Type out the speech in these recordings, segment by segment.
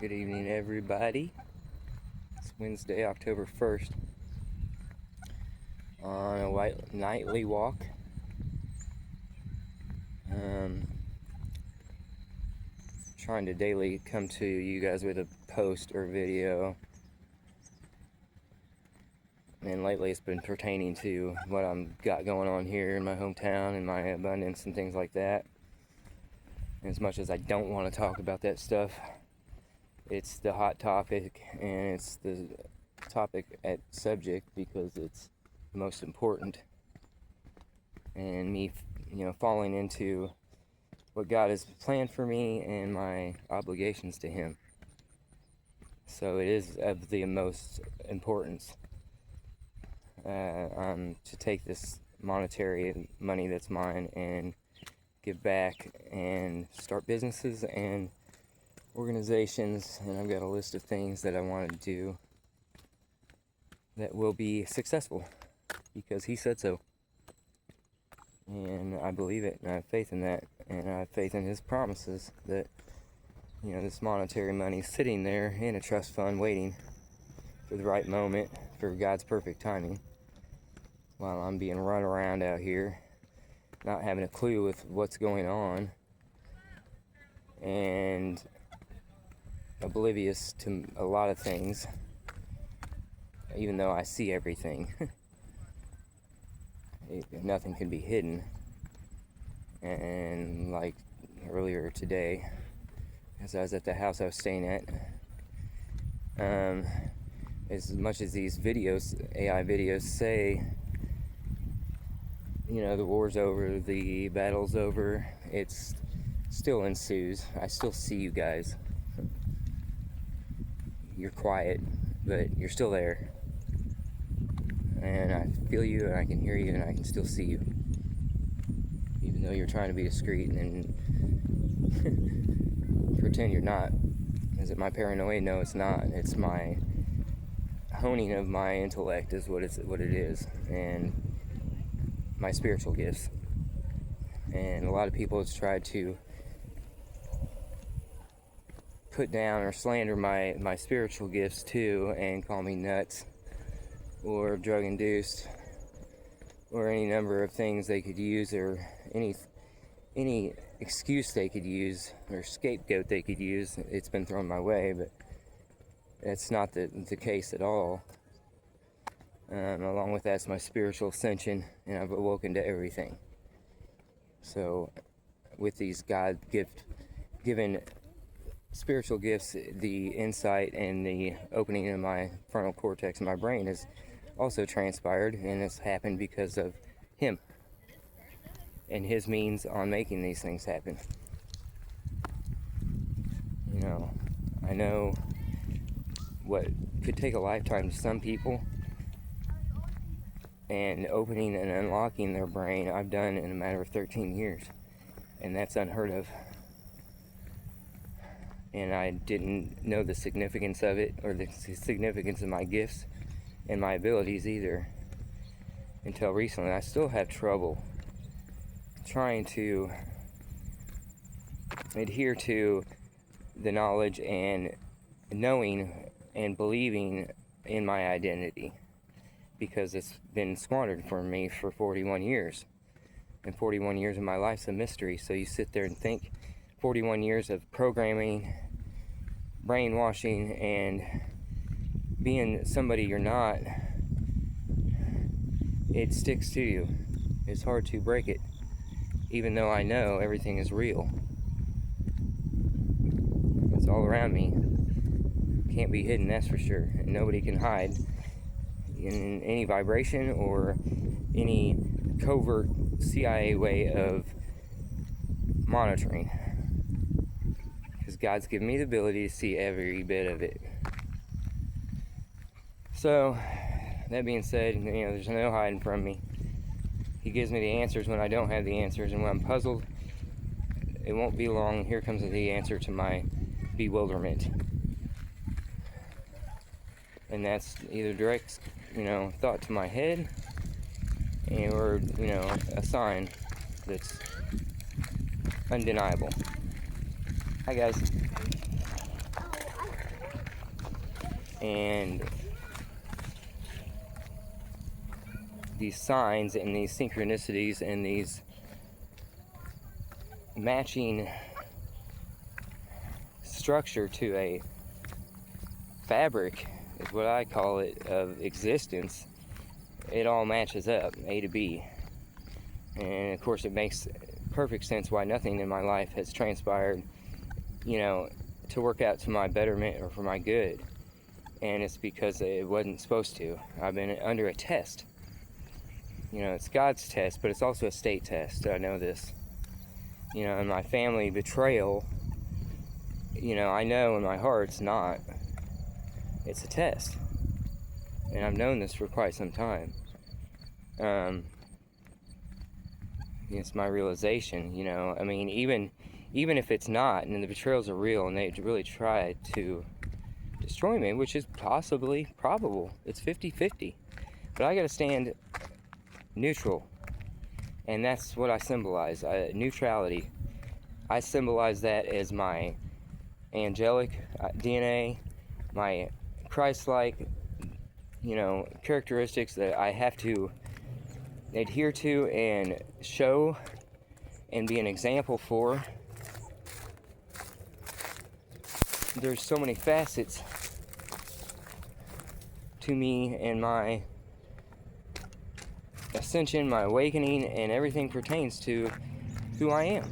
Good evening, everybody. It's Wednesday, October 1st. On a nightly walk. Trying to daily come to you guys with a post or video. And lately it's been pertaining to what I'm got going on here in my hometown and my abundance and things like that. And as much as I don't want to talk about that stuff, it's the hot topic and it's the topic at subject because it's the most important. And me, falling into what God has planned for me and my obligations to Him. So it is of the most importance to take this monetary money that's mine and give back and start businesses and organizations. And I've got a list of things that I want to do that will be successful because He said so. And I believe it, and I have faith in that, and I have faith in His promises that, this monetary money is sitting there in a trust fund waiting for the right moment, for God's perfect timing, while I'm being run around out here, not having a clue with what's going on, and oblivious to a lot of things, even though I see everything. Nothing can be hidden. And like earlier today, as I was at the house I was staying at, as much as these videos, AI videos say, the war's over, the battle's over, it's still ensues. I still see you guys. You're quiet, but you're still there. And I feel you, and I can hear you, and I can still see you. Even though you're trying to be discreet and pretend you're not. Is it my paranoia? No, it's not. It's my honing of my intellect is what it is. And my spiritual gifts. And a lot of people have tried to put down or slander my spiritual gifts too and call me nuts or drug induced or any number of things they could use, or any excuse they could use or scapegoat they could use. It's been thrown my way, but that's not the case at all. Along with that's my spiritual ascension, and I've awoken to everything. So with these God-given spiritual gifts, the insight and the opening of my frontal cortex in my brain has also transpired, and it's happened because of Him and His means on making these things happen. I know what could take a lifetime to some people, and opening and unlocking their brain I've done in a matter of 13 years, and that's unheard of. And I didn't know the significance of it, or the significance of my gifts and my abilities either, until recently. I still have trouble trying to adhere to the knowledge and knowing and believing in my identity, because it's been squandered from me for 41 years. And 41 years of my life's a mystery. So you sit there and think 41 years of programming, brainwashing, and being somebody you're not, it sticks to you. It's hard to break it, even though I know everything is real. It's all around me. Can't be hidden, that's for sure. And nobody can hide in any vibration or any covert CIA way of monitoring. Because God's given me the ability to see every bit of it. So, that being said, there's no hiding from me. He gives me the answers when I don't have the answers, and when I'm puzzled, it won't be long. Here comes the answer to my bewilderment. And that's either direct, thought to my head, or, a sign that's undeniable. Hi, guys. And these signs and these synchronicities and these matching structure to a fabric is what I call it of existence. It all matches up, A to B. And of course it makes perfect sense why nothing in my life has transpired, to work out to my betterment or for my good. And it's because it wasn't supposed to. I've been under a test. It's God's test, but it's also a state test. I know this. And my family betrayal, I know in my heart it's not. It's a test. And I've known this for quite some time. It's my realization, even if it's not, and the betrayals are real, and they really try to destroy me, which is possibly probable. It's 50-50. But I gotta stand neutral. And that's what I symbolize, neutrality. I symbolize that as my angelic DNA, my Christ-like, characteristics that I have to adhere to and show and be an example for. There's so many facets to me and my ascension, my awakening, and everything pertains to who I am.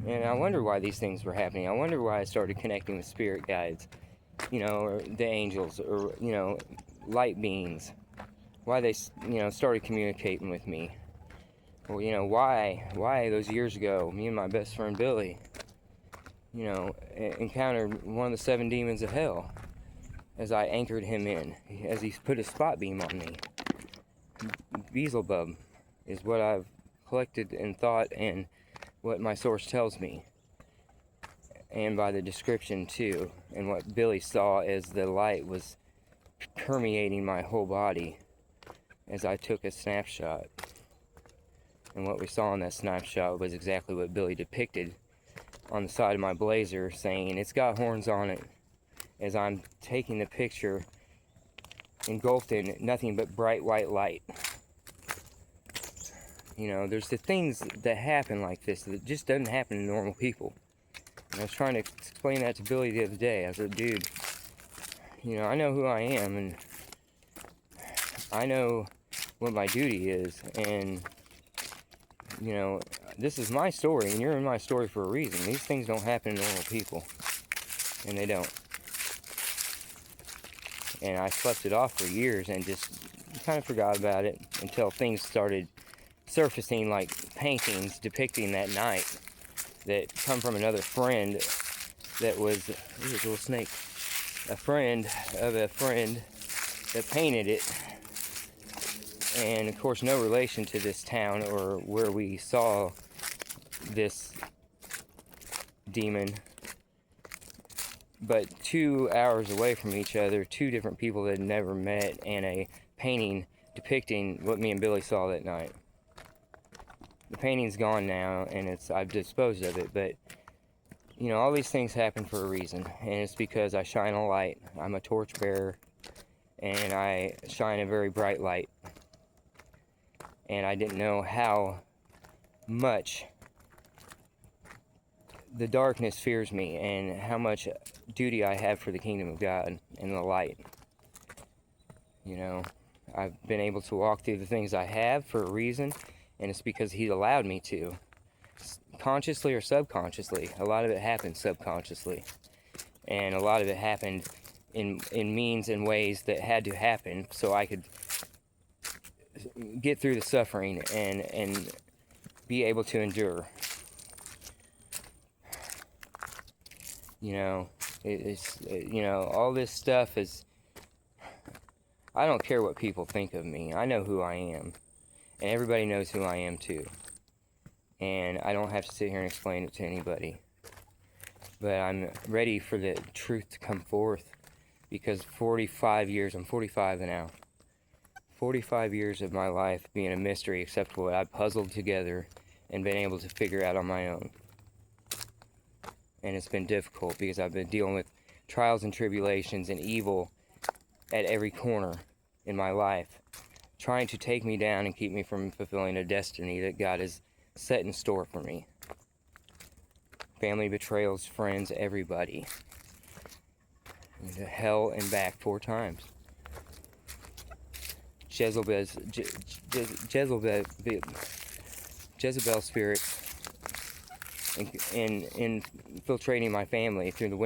And I wonder why these things were happening. I wonder why I started connecting with spirit guides, or the angels, or, light beings. Why they, started communicating with me. Or, why those years ago, me and my best friend Billy, encountered one of the 7 demons of hell as I anchored him in, as he put a spot beam on me. Beelzebub is what I've collected and thought, and what my source tells me, and by the description too, and what Billy saw as the light was permeating my whole body as I took a snapshot. And what we saw in that snapshot was exactly what Billy depicted on the side of my blazer, saying it's got horns on it, as I'm taking the picture engulfed in nothing but bright white light. There's the things that happen like this that just doesn't happen to normal people. And I was trying to explain that to Billy the other day. I said, dude, I know who I am, and I know what my duty is, and, this is my story, and you're in my story for a reason. These things don't happen to normal people, and they don't. And I slept it off for years and just kind of forgot about it until things started surfacing, like paintings depicting that night that come from another friend that was, ooh, a little snake, a friend of a friend that painted it. And of course no relation to this town or where we saw this demon, but 2 hours away from each other, 2 different people that had never met, and a painting depicting what me and Billy saw that night. The painting's gone now, and I've disposed of it, but all these things happen for a reason, and it's because I shine a light. I'm a torch bearer, and I shine a very bright light. And I didn't know how much the darkness fears me, and how much duty I have for the kingdom of God and the light. I've been able to walk through the things I have for a reason, and it's because He allowed me to. Consciously or subconsciously. A lot of it happened subconsciously. And a lot of it happened in means and ways that had to happen so I could get through the suffering and be able to endure. All this stuff is, I don't care what people think of me. I know who I am. And everybody knows who I am too. And I don't have to sit here and explain it to anybody. But I'm ready for the truth to come forth. Because 45 years, I'm 45 now. 45 years of my life being a mystery, except for what I puzzled together and been able to figure out on my own. And it's been difficult because I've been dealing with trials and tribulations and evil at every corner in my life, trying to take me down and keep me from fulfilling a destiny that God has set in store for me. Family betrayals, friends, everybody. And to hell and back 4 times. Jezebel spirit in infiltrating my family through the